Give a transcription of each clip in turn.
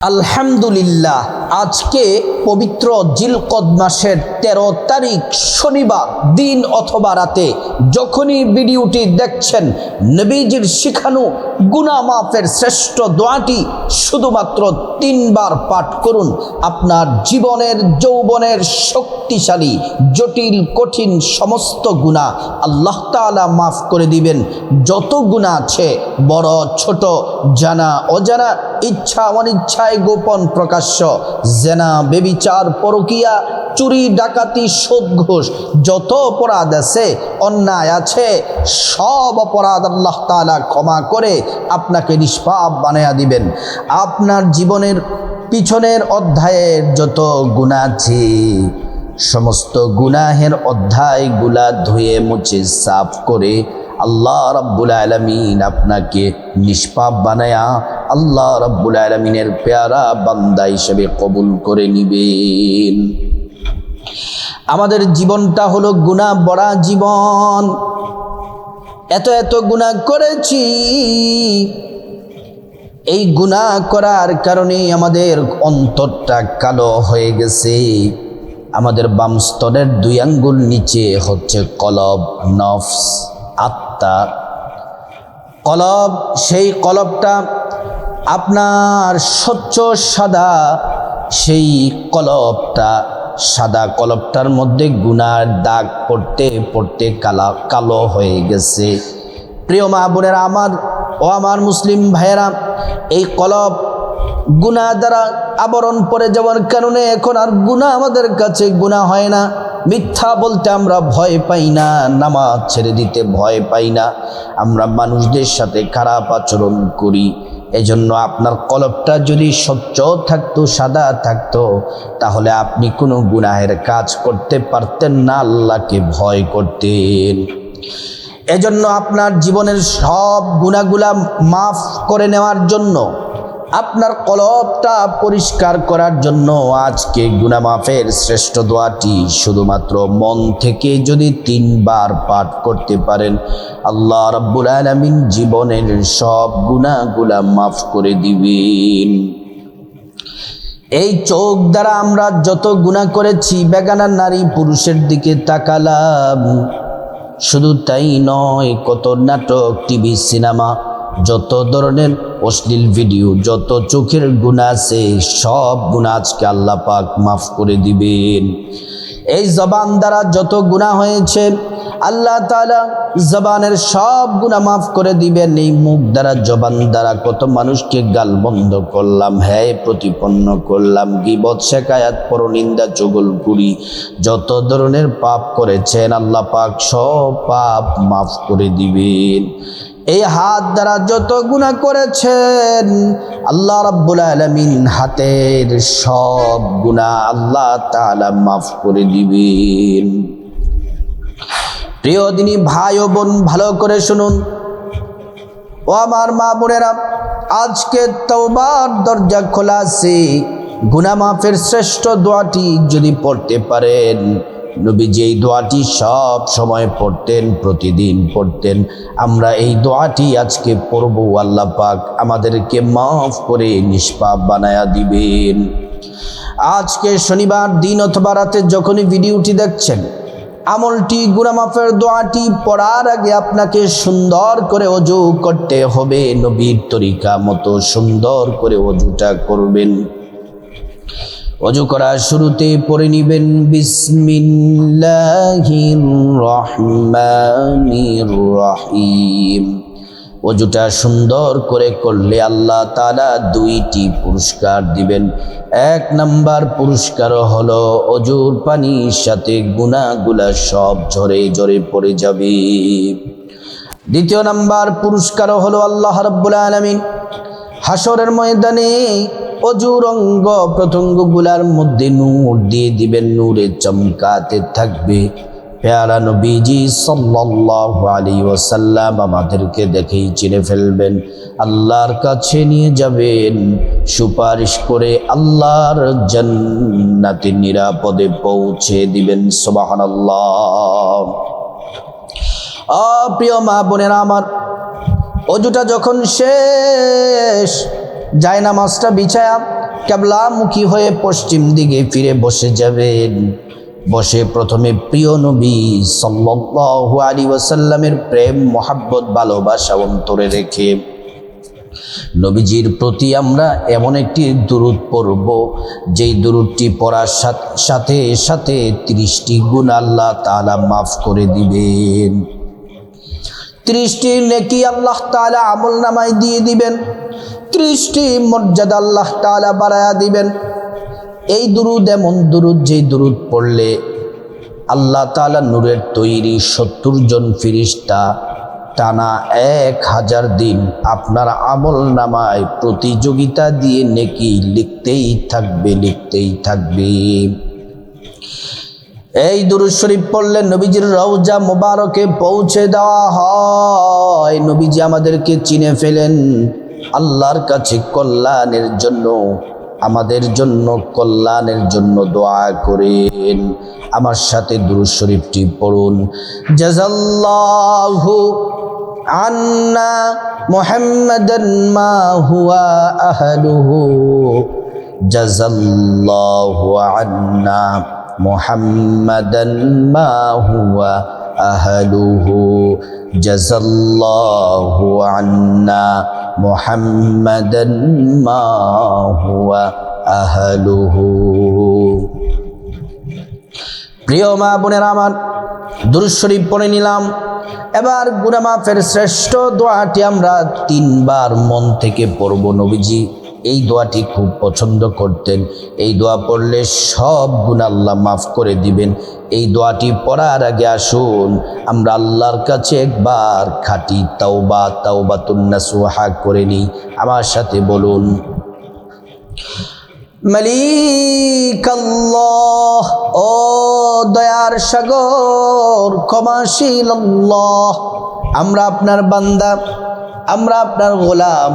আলহামদুলিল্লাহ, আজকে পবিত্র জিলকদ মাসের 13 তারিখ শনিবার দিন অথবা রাতে যখনই ভিডিওটি দেখছেন, নবীজির শিখানো গুনাহ মাফের শ্রেষ্ঠ দোয়াটি শুধুমাত্র 3 বার পাঠ করুন। আপনার জীবনের যৌবনের শক্তিশালী জটিল কঠিন সমস্ত গুনাহ আল্লাহ তাআলা মাফ করে দিবেন। যত গুনাহ আছে বড় ছোট, জানা অজানা, ইচ্ছা অনিচ্ছায়, গোপন প্রকাশ্য, জেনা বেবিচার পরকিয়া, চুরি ডাকাতি সুদ ঘুষ, যত অপরাধ আছে অন্যায় আছে সব অপরাধ আল্লাহ তাআলা ক্ষমা করে আপনাকে নিষ্পাপ বানায়া দিবেন। আপনার জীবনের পিছনের অধ্যায়ের যত গুনাহ আছে সমস্ত গুনাহের অধ্যায়গুলা ধুয়ে মুছে সাফ করে আল্লাহ রাব্বুল আলামিন আপনাকে নিষ্পাপ বানায়া আল্লাহ রাব্বুল আলামিনের পেয়ারা বান্দা হিসেবে কবুল করে নিবেন। আমাদের জীবনটা হলো গুনাহ ভরা জীবন। এত গুনাহ করেছি, এই গুনাহ করার কারণে আমাদের অন্তরটা কালো হয়ে গেছে। আমাদের বাম স্তনের 2 আঙ্গুল নিচে হচ্ছে কলব, নফস, আত্মা। কলব, সেই কলবটা আপনার স্বচ্ছ সাদা, সেই কলবটা সাদা কলবটার মধ্যে গুনার দাগ পড়তে পড়তে কালো হয়ে গেছে। প্রিয় মা বোনেরা আমার মুসলিম ভাইয়েরা, এই কলব গুনাহ দ্বারা আবরণ পড়ে যাওয়ার কারণে এখন আর গুনাহ আমাদের কাছে গুনাহ হয় না। মিথ্যা বলতে আমরা ভয় পাই না, নামাজ ছেড়ে দিতে ভয় পাই না, আমরা মানুষদের সাথে খারাপ আচরণ করি। এজন্য আপনার কলবটা যদি স্বচ্ছ থাকতো, সাদা থাকতো, তাহলে আপনি কোনো গুনাহের কাজ করতে পারতেন না, আল্লাহকে ভয় করতেন। এজন্য আপনার জীবনের সব গুনাহগুলা মাফ করে নেওয়ার জন্য, আপনার কলবটা পরিষ্কার করার জন্য আজকে গুনাহ মাফের শ্রেষ্ঠ দোয়াটি শুধুমাত্র মন থেকে যদি 3 বার পাঠ করতে পারেন, আল্লাহ রাব্বুল আলামিন জীবনের সব গুনাহগুলা মাফ করে দিবেন। এই চোখ দ্বারা আমরা যত গুনাহ করেছি, বেগানা নারী পুরুষের দিকে তাকালাম, শুধু তাই নয়, কত নাটক, টিভি, সিনেমা, যত ধরনের অশ্লীল ভিডিও, যত চোখের গুনাহ আছে সব গুনাহ আজকে আল্লাহ পাক মাফ করে দিবেন। এই জবান দ্বারা যত গুনাহ হয়েছে আল্লাহ তাআলা জবানের সব গুনাহ মাফ করে দিবেন। এই মুখ দ্বারা, জবান দ্বারা কত মানুষকে গালমন্দ করলাম, হ্যায় প্রতিপন্ন করলাম, গীবত, শিকায়াত, পরনিন্দা, চুগলখড়ি, যত ধরনের পাপ করেছেন আল্লাহ পাক সব পাপ মাফ করে দিবেন। এই হাত দ্বারা যত গুনাহ করেছেন আল্লাহ রাব্বুল আলামিন হাতের সব গুনাহ আল্লাহ তাআলা মাফ করে দিবেন। প্রিয় দিনী ভাই ও বোন, ভালো করে শুনুন। ও আমার মা বোনেরা, আজকে তওবার দরজা খোলা আছে। গুনাহ মাফের শ্রেষ্ঠ দোয়াটি যদি পড়তে পারেন, নবীজি এই দোয়াটি সব সময় পড়তেন, প্রতিদিন পড়তেন। আমরা এই দোয়াটি আজকে পড়ব, আল্লাহ পাক আমাদেরকে মাফ করে নিষ্পাপ বানায়া দিবেন। আজকে শনিবার দিন অথবা রাতে যখনই ভিডিওটি দেখছেন, আমলটি গুনাহ মাফের দোয়াটি পড়ার আগে আপনাকে সুন্দর করে ওযু করতে হবে। নবীর তরিকা মতো সুন্দর করে ওযুটা করবেন। ওযু করার শুরুতে পড়ে নিবেন বিসমিল্লাহির রহমানির রহিম। ওযুটা সুন্দর করে করলে আল্লাহ তাআলা 2টি পুরস্কার দিবেন। 1 নাম্বার পুরস্কার হলো ওযুর পানির সাথে গুনাহগুলা সব ঝরে ঝরে পড়ে যাবে। 2 নাম্বার পুরস্কার হলো আল্লাহ রাব্বুল আলামিন হাসরের ময়দানে ওযুর অঙ্গ প্রত্যঙ্গগুলার মধ্যে নূর দিয়ে দিবেন, নূরে চমকাতে থাকবে। প্যারা নবীজি সাল্লাল্লাহু আলাইহি ওয়াসাল্লাম আমাদেরকে দেখেই চিনে ফেলবেন, আল্লাহর কাছে নিয়ে যাবেন, সুপারিশ করে আল্লাহর জান্নাতে নিরাপদে পৌঁছে দিবেন। সুবহানাল্লাহ। প্রিয় মা বোনেরা আমার, ওযুটা যখন শেষ, জায়নামাজটা বিছায়া কিবলামুখী হয়ে পশ্চিম দিকে ফিরে বসে যাবেন। বসে প্রথমে প্রিয় নবী সাল্লাল্লাহু আলাইহি ওয়াসাল্লামের প্রেম মোহাব্বত ভালোবাসা অন্তরে রেখে নবীজির প্রতি আমরা এমন একটি দুরূদ পড়ব, যেই দুরূদটি পড়ার সাথে সাথে 30টি গুনাহ আল্লাহ তাআলা মাফ করে দিবেন। 30টি নেকি আল্লাহ তাআলা আমলনামায় দিয়ে দিবেন। 30টি মর্যাদা আল্লাহ তাআলা বাড়ায়া দিবেন। এই দুরূদ এমন দুরূদ, যেই দুরূদ পড়লে আল্লাহ তাআলা নূরের তৈরি 70 জন ফেরেশতা টানা 1000 দিন আপনার আমলনামায় প্রতিযোগিতা দিয়ে নেকি লিখতেই থাকবে। এই দুরূদ শরীফ পড়লে নবীজির রওজা মোবারকে পৌঁছে দেওয়া হয়। নবীজি আমাদেরকে চিনে ফেলেন। আল্লাহর কাছে কল্যাণের জন্য, আমাদের জন্য কল্যাণের জন্য দোয়া করেন। আমার সাথে দুরূদ শরীফটি পড়ুন। জাযাল্লাহু আন্না মুহাম্মাদান মা হুয়া আহলুহু, জাযাল্লাহু আন্না মুহাম্মাদান মা হুয়া আহলুহু, জাযাল্লাহু আন্না মুহাম্মাদান মা হুয়া আহলুহু। প্রিয় মা বোনেরা আমার, দুরূদ শরীফ পড়ে নিলাম। এবার গুনাহ মাফের শ্রেষ্ঠ দোয়াটি আমরা 3 বার মন থেকে পড়ব। নবীজি এই দোয়াটি খুব পছন্দ করতেন। এই দোয়া পড়লে সব গুনাহ আল্লাহ মাফ করে দিবেন। এই দোয়াটি পড়ার আগে আসুন আমরা আল্লাহর কাছে একবার খাঁটি তাওবাতুন নাসুহা করে নিই। আমার সাথে বলুন, মালিক আল্লাহ, ও দয়ার সাগর, ক্ষমাশীল আল্লাহ, আমরা আপনার বান্দা, আমরা আপনার গোলাম।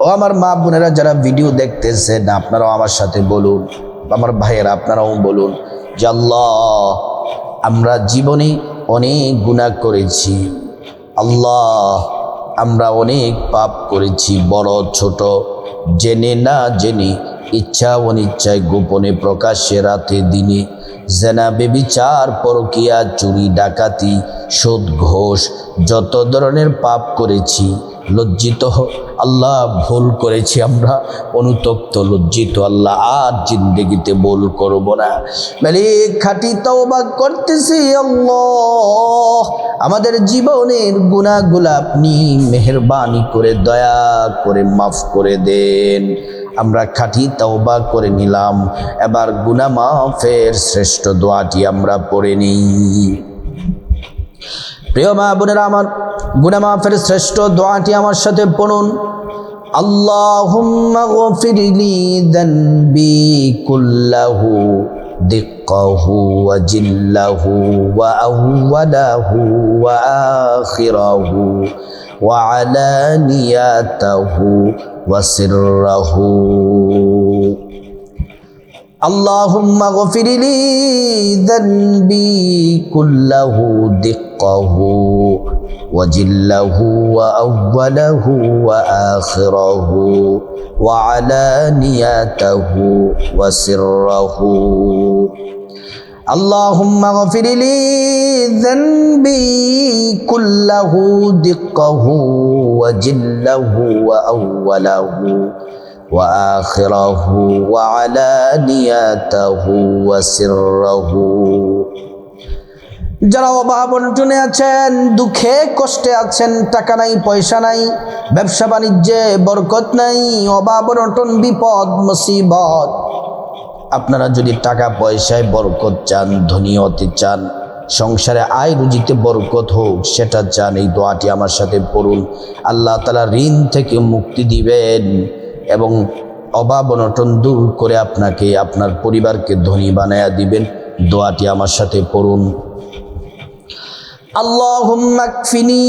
ও আমার মা বোনেরা যারা ভিডিও দেখতেছেন, আপনারাও আমার সাথে বলুন, আমার ভাইয়েরা আপনারাও বলুন যে আল্লাহ, আমরা জীবনে অনেক গুনাহ করেছি। আল্লাহ, আমরা অনেক পাপ করেছি, বড় ছোট, জেনে না জেনে, ইচ্ছা অনিচ্ছায়, গোপনে প্রকাশ্যে, রাতে দিনে, জেনা বেবিচার, পরকিয়া, চুরি ডাকাতি, সুদ ঘোষ, যত ধরনের পাপ করেছি। লজ্জিত আল্লাহ, ভুল করেছি আমরা, অনুতপ্ত লজ্জিত আল্লাহ, আর জিন্দেগিতে ভুল করব না। মালিক, খাঁটি তওবা করতেছি আল্লাহ, আমাদের জীবনের গুনাহগুলো আপনি মেহেরবানি করে দয়া করে মাফ করে দেন। আমরা খাঁটি তওবা করে নিলাম। এবার গুনাহ মাফের শ্রেষ্ঠ দোয়াটি আমরা পড়ে নিই। প্রিয় মা বোনেরা আমার, গুনাহ মাফের শ্রেষ্ঠ দোয়াটি আমার সাথে পড়ুন। আল্লাহুম্মা গফিরলি যানবি কুল্লাহু দিক্কাহু ওয়া জিল্লাহু ওয়া আউওয়ালাহু ওয়া আখিরাহু ওয়া আলানিয়াতাহু ওয়া সিররাহু। আল্লাহুম্মা গফিরলি যানবি কুল্লাহু দিক্কাহু ওয়া জিল্লাহু ওয়া আউওয়ালাহু ওয়া আখিরাহু ওয়া আলানিয়াতাহু ওয়া সিররাহু। আল্লাহুম্মা গফিরলি যানবি কুল্লাহু দিক্কাহু ওয়া জিল্লাহু ওয়া আউওয়ালাহু ওয়া আখিরাহু ওয়া আলানিয়াতাহু ওয়া সিররাহু। যারা অভাব অনটনে আছেন, দুঃখে কষ্টে আছেন, টাকা নাই, পয়সা নাই, ব্যবসা বাণিজ্যে বরকত নাই, অভাব অনটন, বিপদ মুসিবত, আপনারা যদি টাকা পয়সায় বরকত চান, ধনী হতে চান, সংসারে আয় রুজিতে বরকত হোক, সেটা চান, এই দোয়াটি আমার সাথে পড়ুন। আল্লাহ তাআলা ঋণ থেকে মুক্তি দিবেন এবং অভাব অনটন দূর করে আপনাকে, আপনার পরিবারকে ধনী বানায়া দিবেন। দোয়াটি আমার সাথে পড়ুন। আল্লাহুম্মা কফিনি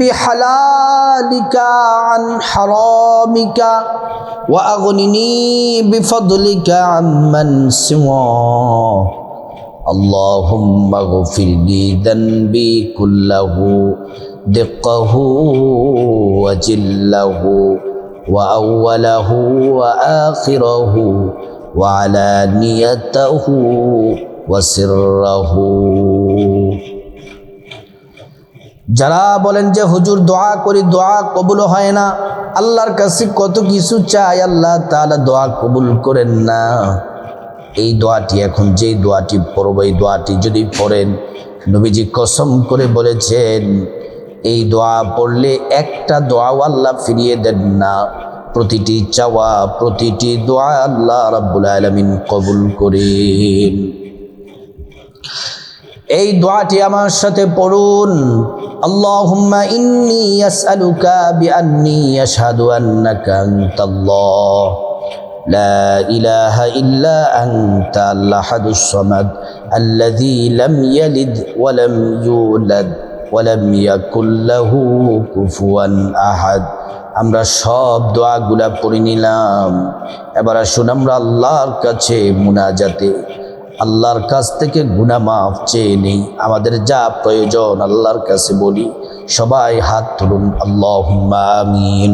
বিহালালিকা আন হারামিকা ওয়া আগনিনি বিফদলিকা আম্মান সিওয়া। আল্লাহুম্মা গফিরলি যানবি কুল্লাহু দিক্কাহু ওয়া জিল্লাহু وأوله وآخره وعلانيته وسره। যারা বলেন যে হুজুর দোয়া করি দোয়া কবুল হয় না, আল্লাহর কাছে কত কিছু চাই, আল্লাহ তাআলা দোয়া কবুল করেন না, এই দোয়াটি এখন যেই দোয়াটি পড়ব, এই দোয়াটি যদি পড়েন, নবীজি কসম করে বলেছেন এই দোয়া পড়লে একটা দোয়াও আল্লাহ ফিরিয়ে দেন না, প্রতিটি চাওয়া প্রতিটি দোয়া আল্লাহ রাব্বুল আলামিন কবুল করেন। এই দোয়াটি আমার সাথে পড়ুন। আল্লাহুম্মা ইন্নী আসআলুকা বিআন্নী আশহাদু আন্নাকা আনতাল্লাহ লা ইলাহা ইল্লা আনতা আল আহাদুস সামাদ আল্লাযী লাম ইয়ালিদ ওয়া লাম ইউলাদ ওয়া লাম ইয়াকুল লাহু কুফুয়ান আহাদ। আমরা সব দোয়াগুলা পড়ে নিলাম। এবার আসুন আমরা আল্লাহর কাছে মুনাজাতে আল্লাহর কাছ থেকে গুনাহ মাফ চেয়ে নেই, আমাদের যা প্রয়োজন আল্লাহর কাছে বলি। সবাই হাত তুলুন, আল্লাহুম্মা আমিন।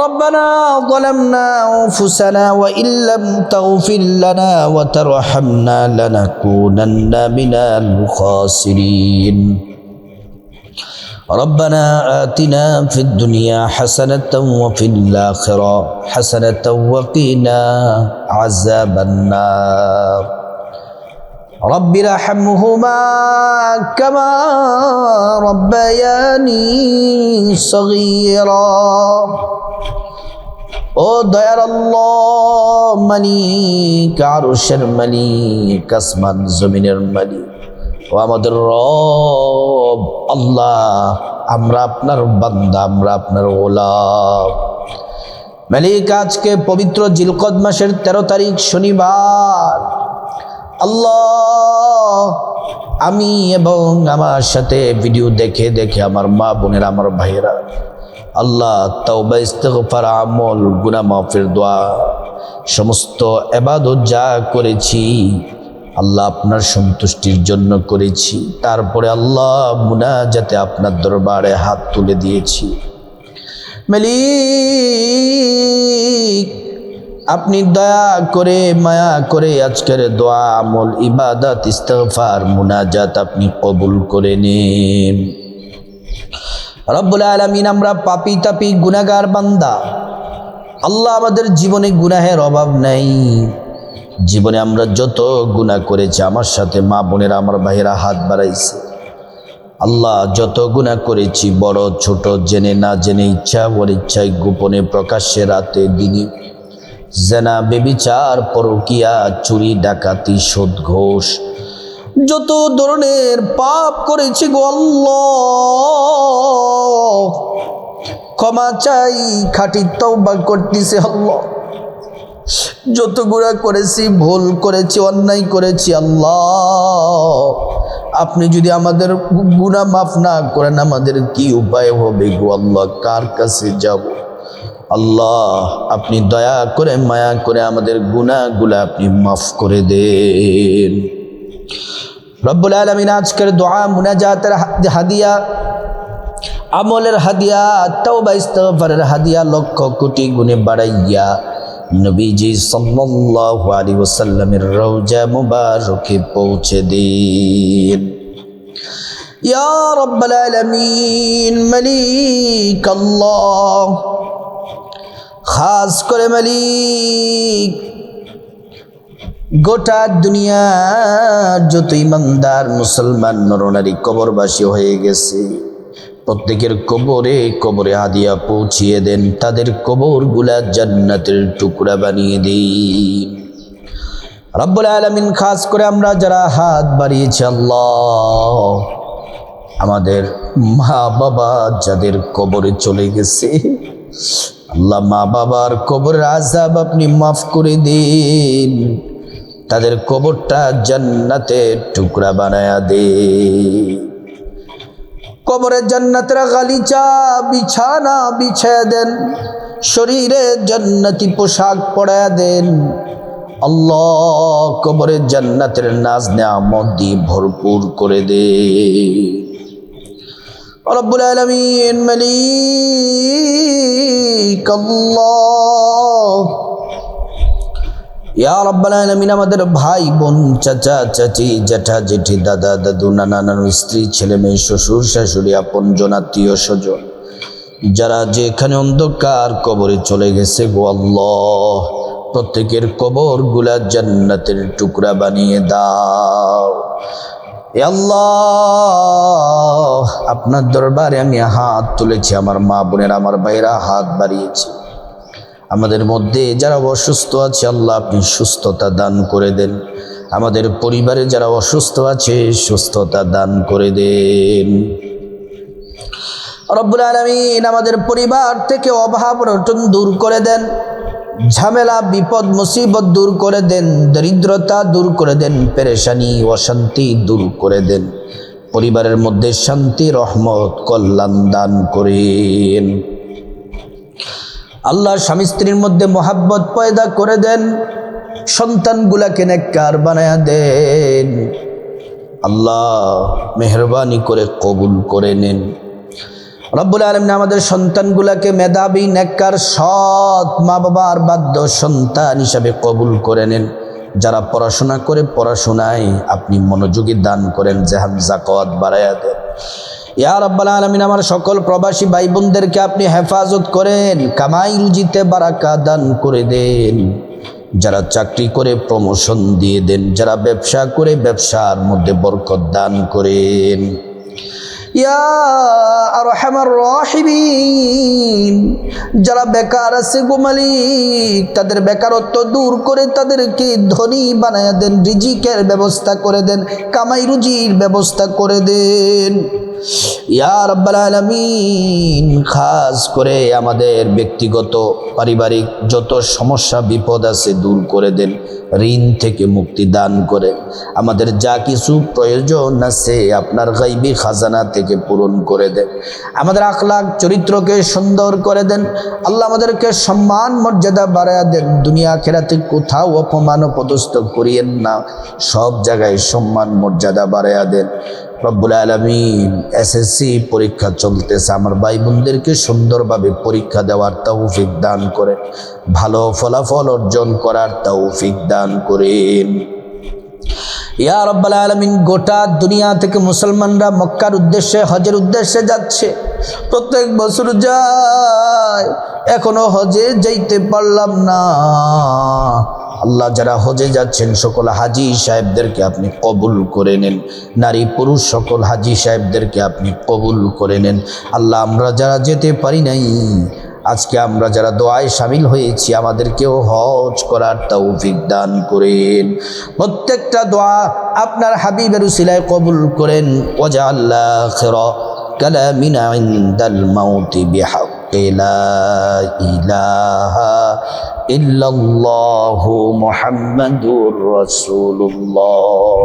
ربنا ظلمنا أنفسنا وإن لم تغفر لنا وترحمنا لنكونن من الخاسرين ربنا آتنا في الدنيا حسنة وفي الآخرة حسنة وقنا عذاب النار رب ارحمهما كما ربياني صغيرا। ও দয়ার আল্লাহ, মালিক আরশের মালিক, আসমান জমিনের মালিক, ও আমাদের রব আল্লাহ, আমরা আপনার বান্দা, আমরা আপনার গোলাম। মালিক আজকে পবিত্র জিলকদ মাসের 13 তারিখ শনিবার, আল্লাহ আমি এবং আমার সাথে ভিডিও দেখে দেখে আমার মা বোনেরা, আমার ভাইয়েরা, আল্লাহ তাওবা ইস্তিগফার আমল গুনাহ মাফের দোয়া সমস্ত ইবাদত যা করেছি আল্লাহ আপনার সন্তুষ্টির জন্য করেছি, তারপরে আল্লাহ মুনাজাতে আপনার দরবারে হাত তুলে দিয়েছি। মালিক আপনি দয়া করে মায়া করে আজকের দোয়া আমল ইবাদত ইস্তিগফার মুনাজাত আপনি কবুল করে নিন। রব্বুল আলামিন আমরা পাপী তাপী গুনাহগার বান্দা, আল্লাহ আমাদের জীবনে গুনাহের অভাব নাই। জীবনে আমরা যত গুনাহ করেছি, আমার সাথে মা বোনেরা, আমার ভাইয়েরা হাত বাড়াইছে, আল্লাহ যত গুনাহ করেছি বড় ছোট, জেনে না জেনে, ইচ্ছা অনিচ্ছায়, গোপনে প্রকাশ্যে, রাতে দিনে, জেনা বেবিচার পরকিয়া চুরি ডাকাতি সুদ ঘোষ, যত ধরনের পাপ করেছি গো আল্লাহ ক্ষমা চাই, খাঁটি তওবা করতেছি আল্লাহ। যত গুনাহ করেছি, ভুল করেছি, অন্যায় করেছি আল্লাহ, আপনি যদি আমাদের গুনাহ মাফ না করেন আমাদের কি উপায় হবে গো আল্লাহ, কার কাছে যাব? আল্লাহ আপনি দয়া করে মায়া করে আমাদের গুনাহগুলো আপনি মাফ করে দেন। রব্বুল আলামিন আজকের দোয়া মুনাজাতের হাদিয়া, আমলের হাদিয়া, তাওবা ইস্তিগফারের হাদিয়া লক্ষ কোটি গুণে বাড়াইয়া নবীজি সাল্লাল্লাহু আলাইহি ওয়াসাল্লামের রওজা মুবারকে পৌঁছে দিন। ইয়া রাব্বাল আলামিন, মালিক আল্লাহ, খাস করে মালিক গোটা দুনিয়ার যত ইমানদার মুসলমান নরনারী কবরবাসী হয়ে গেছে, প্রত্যেকের কবরে কবরে হাদিয়া পৌঁছিয়ে দেন, তাদের কবরগুলা জান্নাতের টুকরা বানিয়ে দিন। রব্বুল আলামিন খাস করে আমরা যারা হাত বাড়িয়েছি আল্লাহ, আমাদের মা বাবা যাদের কবরে চলে গেছে আল্লাহ, মা বাবার কবরের আযাব আপনি মাফ করে দিন, তাদের কবরটা জান্নাতের টুকরা বানায়া দে। কবরে জান্নাতের গালিচা বিছানা বিছিয়ে দেন, শরীরে জান্নাতি পোশাক পরায়া দেন আল্লাহ, কবরে জান্নাতের নাজ নেয়ামত দিয়ে ভরপুর করে দে। রব্বুল আলামিন মালিক আল্লাহ, ইয়া রব্বুল আলামিন আমাদের ভাই বোন, চাচা চাচি, জ্যাঠা জেঠি, দাদা দাদু, নানা নানু, স্ত্রী ছেলে মেয়ে, শ্বশুর শাশুড়ি, আপনজন আত্মীয় স্বজন যারা যেখানে অন্ধকার কবরে চলে গেছে গো আল্লাহ, প্রত্যেকের কবর গুলা জান্নাতের টুকরা বানিয়ে দাও। এ আল্লাহ, আপনার দরবারে আমি হাত তুলেছি, আমার মা বোনেরা, আমার ভাইরা হাত বাড়িয়েছি। আমাদের মধ্যে যারা অসুস্থ আছে আল্লাহ আপনি সুস্থতা দান করে দেন। আমাদের পরিবারে যারা অসুস্থ আছে সুস্থতা দান করে দেন। রব্বুল আলামিন আমাদের পরিবার থেকে অভাব অনটন দূর করে দেন, ঝামেলা বিপদ মুসিবত দূর করে দেন, দরিদ্রতা দূর করে দেন, পেরেশানি অশান্তি দূর করে দেন। পরিবারের মধ্যে শান্তি রহমত কল্যাণ দান করেন। আল্লাহ স্বামী স্ত্রীর মধ্যে মহাব্বত পয়দা করে দেন, সন্তানগুলাকে নেককার বানায়া দেন। আল্লাহ মেহরবানি করে কবুল করে নেন। রব্বুল আলামিন আমাদের সন্তানগুলাকে মেধাবী নেককার সৎ মা বাবার বাধ্য সন্তান হিসাবে কবুল করে নেন। যারা পড়াশোনা করে পড়াশোনায় আপনি মনোযোগী দান করেন, জাহান জাকাত বাড়ায়া দেন। ইয়া রাব্বাল আলামিন আমার সকল প্রবাসী ভাই বোনদেরকে আপনি হেফাজত করেন, কামাই রুজিতে বারাকা দান করে দেন। যারা চাকরি করে প্রমোশন দিয়ে দেন, যারা ব্যবসা করে ব্যবসার মধ্যে বরকত দান করেন। ইয়া আরহামার রাহিমিন যারা বেকার আছে গো মালিক, তাদের বেকারত্ব দূর করে তাদেরকে ধনী বানায়া দেন, রিজিকের ব্যবস্থা করে দেন, কামাই রুজির ব্যবস্থা করে দেন। ইয়া রাব্বাল আলামিন খাস করে আমাদের ব্যক্তিগত পারিবারিক যত সমস্যা বিপদ আছে দূর করে দেন, ঋণ থেকে মুক্তি দান করে আমাদের যা কিছু প্রয়োজন আছে আপনার গাইবী খাজানা থেকে পূরণ করে দেন। আমাদের আখলাক চরিত্রকে সুন্দর করে দেন। আল্লাহ আমাদেরকে সম্মান মর্যাদা বাড়ায়া দেন, দুনিয়া আখিরাতে কোথাও অপমান পদস্থ করিয়েন না, সব জায়গায় সম্মান মর্যাদা বাড়ায়া দেন। রব্বুল আলামিন এসএসসি পরীক্ষা চলতেছে, আমার ভাই বোনদেরকে সুন্দরভাবে পরীক্ষা দেওয়ার তৌফিক দান করেন, ভালো ফলাফল অর্জন করার তৌফিক দান করেন। ইয়া রাব্বাল আলামিন গোটা দুনিয়া থেকে মুসলমানরা মক্কার উদ্দেশ্যে হজের উদ্দেশ্যে যাচ্ছে, প্রত্যেক বছর যায়, এখনো হজে যাইতে পারলাম না। আল্লাহ যারা হজে যাচ্ছেন সকল হাজি সাহেবদেরকে আপনি কবুল করে নেন, নারী পুরুষ সকল হাজি সাহেবদেরকে আপনি কবুল করে নেন। আল্লাহ আমরা যারা যেতে পারি নাই, আজকে আমরা যারা দোয়ায় শামিল হয়েছি আমাদেরকেও হজ করার তৌফিক দান করেন। প্রত্যেকটা দোয়া আপনার হাবিবের উসিলায় কবুল করেন। ওয়াজআল আখিরা কালামিনা ইনদাল মাউতি বিহাক্কি লা ইলাহা ইল্লাল্লাহু মুহাম্মাদুর রাসূলুল্লাহ।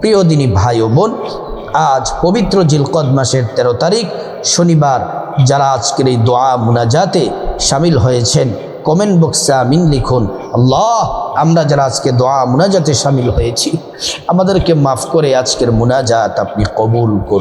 প্রিয় দিনী ভাই ও বোন, আজ পবিত্র জিলকদ মাসের 13 তারিখ শনিবার, যারা আজকের এই দোয়া মুনাজাতে শামিল হয়েছেন কমেন্ট বক্সে আমিন লিখুন। আল্লাহ আমরা যারা আজকে দোয়া মুনাজাতে শামিল হয়েছি আমাদেরকে মাফ করে আজকের মুনাজাত আপনি কবুল করুন।